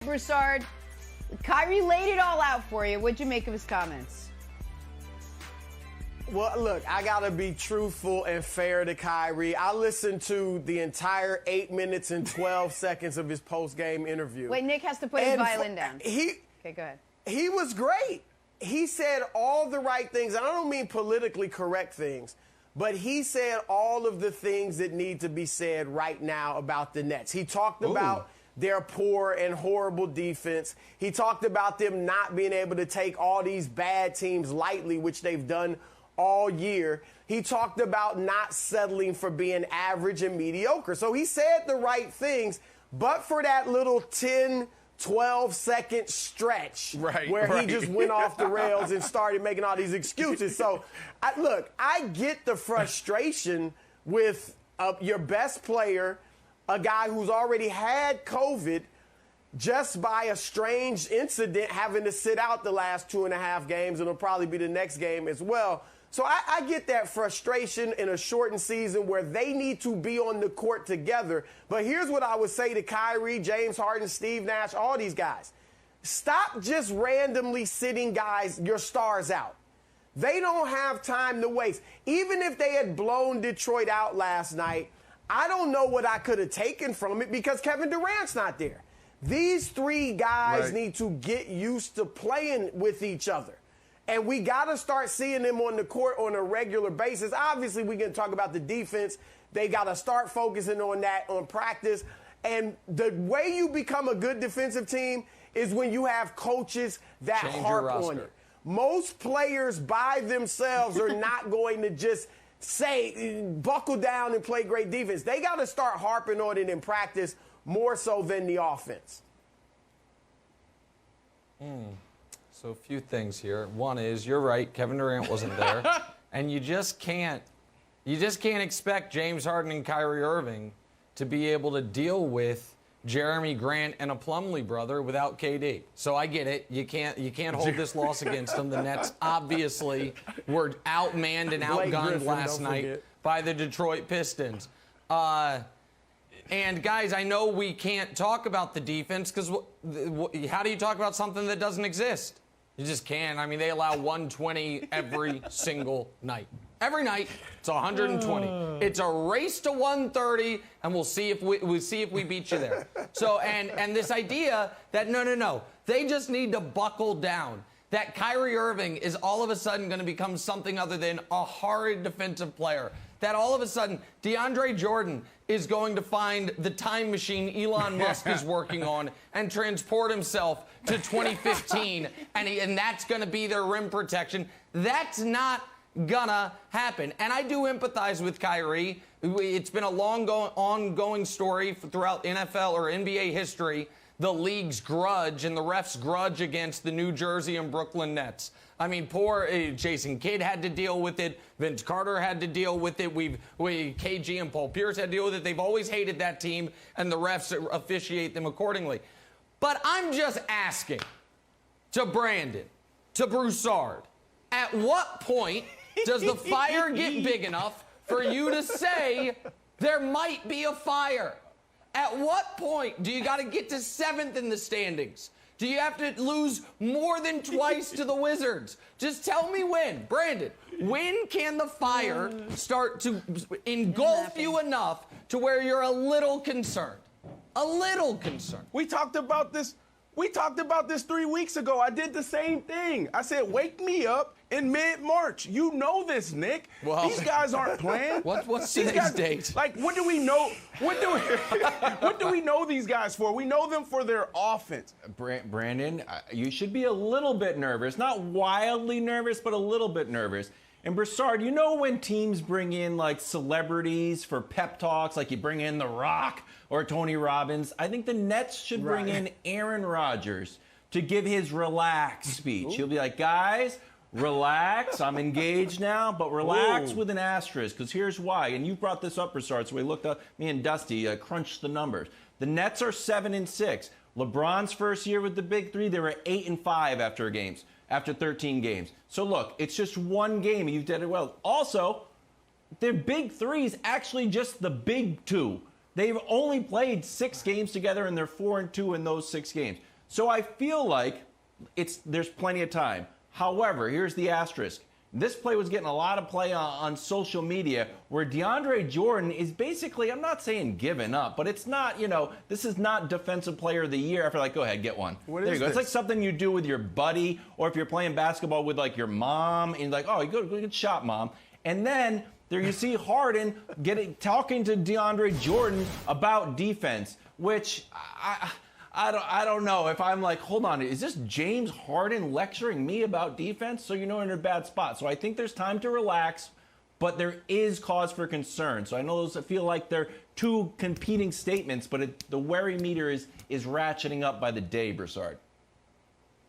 Broussard, Kyrie laid it all out for you. What'd you make of his comments? Well, look, I got to be truthful and fair to Kyrie. I listened to the entire 8 minutes and 12 seconds of his post-game interview. Wait, Nick has to put his violin down. Okay, go ahead. He was great. He said all the right things. And I don't mean politically correct things, but he said all of the things that need to be said right now about the Nets. He talked about their poor and horrible defense. He talked about them not being able to take all these bad teams lightly, which they've done all year. He talked about not settling for being average and mediocre. So he said the right things, but for that little 10, 12-second stretch where he just went off the rails and started making all these excuses. So, I get the frustration with your best player, a guy who's already had COVID, just by a strange incident having to sit out the last 2.5 games, and it'll probably be the next game as well. So I get that frustration in a shortened season where they need to be on the court together. But here's what I would say to Kyrie, James Harden, Steve Nash, all these guys. Stop just randomly sitting guys, your stars out. They don't have time to waste. Even if they had blown Detroit out last night, I don't know what I could have taken from it because Kevin Durant's not there. These three guys need to get used to playing with each other. And we got to start seeing them on the court on a regular basis. Obviously, we can talk about the defense. They got to start focusing on that, on practice. And the way you become a good defensive team is when you have coaches that harp on it. Most players by themselves are not going to just say, buckle down and play great defense. They got to start harping on it in practice more so than the offense. So a few things here. One is, you're right, Kevin Durant wasn't there. And you just can't expect James Harden and Kyrie Irving to be able to deal with Jeremy Grant and a Plumlee brother without KD. So I get it. You can't hold this loss against them. The Nets obviously were outmanned and outgunned last night by the Detroit Pistons. And, guys, I know we can't talk about the defense because how do you talk about something that doesn't exist? You just can't. I mean, they allow 120 every single night. Every night, it's 120. It's a race to 130, and we'll see if we beat you there. So, and this idea that, no, they just need to buckle down. That Kyrie Irving is all of a sudden going to become something other than a horrid defensive player. That all of a sudden, DeAndre Jordan is going to find the time machine Elon Musk is working on and transport himself to 2015, and that's going to be their rim protection. That's not gonna happen. And I do empathize with Kyrie. It's been a ongoing story throughout NFL or NBA history, the league's grudge and the refs' grudge against the New Jersey and Brooklyn Nets. I mean, poor Jason Kidd had to deal with it. Vince Carter had to deal with it. KG and Paul Pierce had to deal with it. They've always hated that team, and the refs officiate them accordingly. But I'm just asking to Brandon, to Broussard, at what point does the fire get big enough for you to say there might be a fire? At what point do you got to get to 7th in the standings? Do you have to lose more than twice to the Wizards? Just tell me when. Brandon, when can the fire start to engulf you enough to where you're a little concerned? A little concerned. We talked about this 3 weeks ago. I did the same thing. I said, wake me up in mid-March. You know this, Nick. Well, these guys aren't playing. What's today's date? Like, what do we know? What do we know these guys for? We know them for their offense. Brandon, you should be a little bit nervous. Not wildly nervous, but a little bit nervous. And Broussard, you know when teams bring in, like, celebrities for pep talks, like you bring in The Rock or Tony Robbins? I think the Nets should bring in Aaron Rodgers to give his relax speech. He'll be like, guys, relax. I'm engaged now, but relax with an asterisk, because here's why. And you brought this up, Broussard, so we looked up, me and Dusty crunched the numbers. The Nets are 7-6. LeBron's first year with the Big Three, they were 8-5 after 13 games. So look, it's just one game, and you did it well. Also, their Big Three is actually just the Big Two. They've only played 6 games together, and they're 4-2 in those 6 games. So I feel like there's plenty of time. However, here's the asterisk. This play was getting a lot of play on social media where DeAndre Jordan is basically, I'm not saying giving up, but it's not, this is not Defensive Player of the Year after go ahead, get one. There you go. It's like something you do with your buddy, or if you're playing basketball with your mom, and you're oh, good shot, Mom. And then there you see Harden talking to DeAndre Jordan about defense, which I don't know if I'm hold on, is this James Harden lecturing me about defense? So you're in a bad spot. So I think there's time to relax, but there is cause for concern. So I know those feel like they're two competing statements, but the worry meter is ratcheting up by the day, Broussard.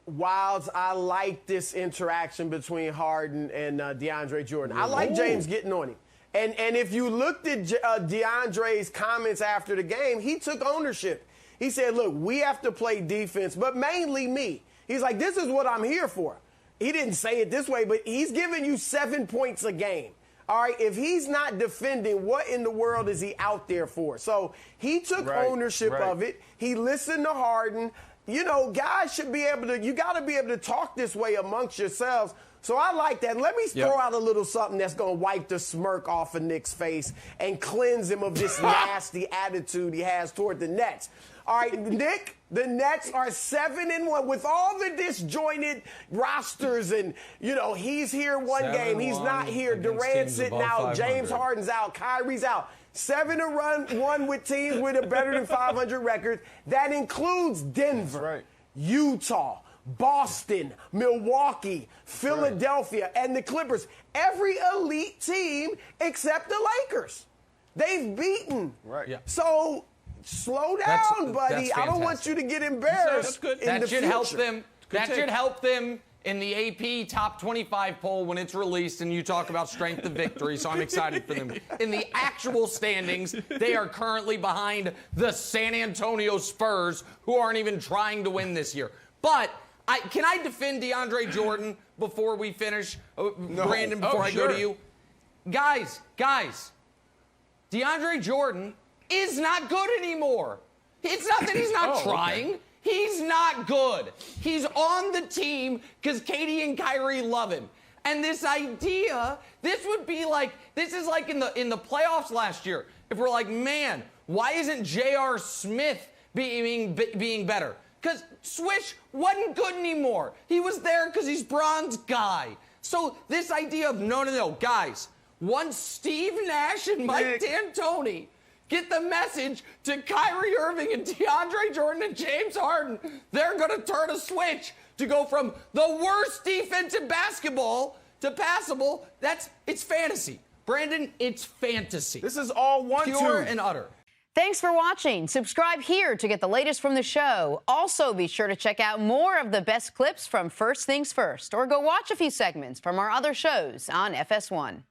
Wilds, I like this interaction between Harden and DeAndre Jordan. I like James getting on him. And if you looked at DeAndre's comments after the game, he took ownership. He said, look, we have to play defense, but mainly me. He's like, this is what I'm here for. He didn't say it this way, but he's giving you 7 points a game. All right, if he's not defending, what in the world is he out there for? So he took ownership of it. He listened to Harden. Guys should be able to, you got to be able to talk this way amongst yourselves. So I like that. Let me throw out a little something that's going to wipe the smirk off of Nick's face and cleanse him of this nasty attitude he has toward the Nets. All right, Nick, the Nets are 7-1 with all the disjointed rosters, and he's here one game, he's not here. Durant's sitting out, James Harden's out, Kyrie's out. 7-1 with teams with a better than 500 record. That includes Denver, Utah, Boston, Milwaukee, Philadelphia, and the Clippers. Every elite team except the Lakers. They've beaten. So slow down, buddy. I don't want you to get embarrassed. That should help them. That should help them in the AP Top 25 poll when it's released, and you talk about strength of victory, so I'm excited for them. In the actual standings, they are currently behind the San Antonio Spurs, who aren't even trying to win this year. But can I defend DeAndre Jordan before we finish? Brandon, before I go to you? Guys, DeAndre Jordan is not good anymore. It's not that he's not trying. Okay. He's not good. He's on the team because Katie and Kyrie love him. And this idea, this is like in the playoffs last year. If we're like, man, why isn't J.R. Smith being better? Because Swish wasn't good anymore. He was there because he's Bron's guy. So this idea of no, guys, once Steve Nash and Mike D'Antoni get the message to Kyrie Irving and DeAndre Jordan and James Harden, they're going to turn a switch to go from the worst defense in basketball to passable. It's fantasy. Brandon, it's fantasy. This is all pure and utter. Thanks for watching. Subscribe here to get the latest from the show. Also, be sure to check out more of the best clips from First Things First, or go watch a few segments from our other shows on FS1.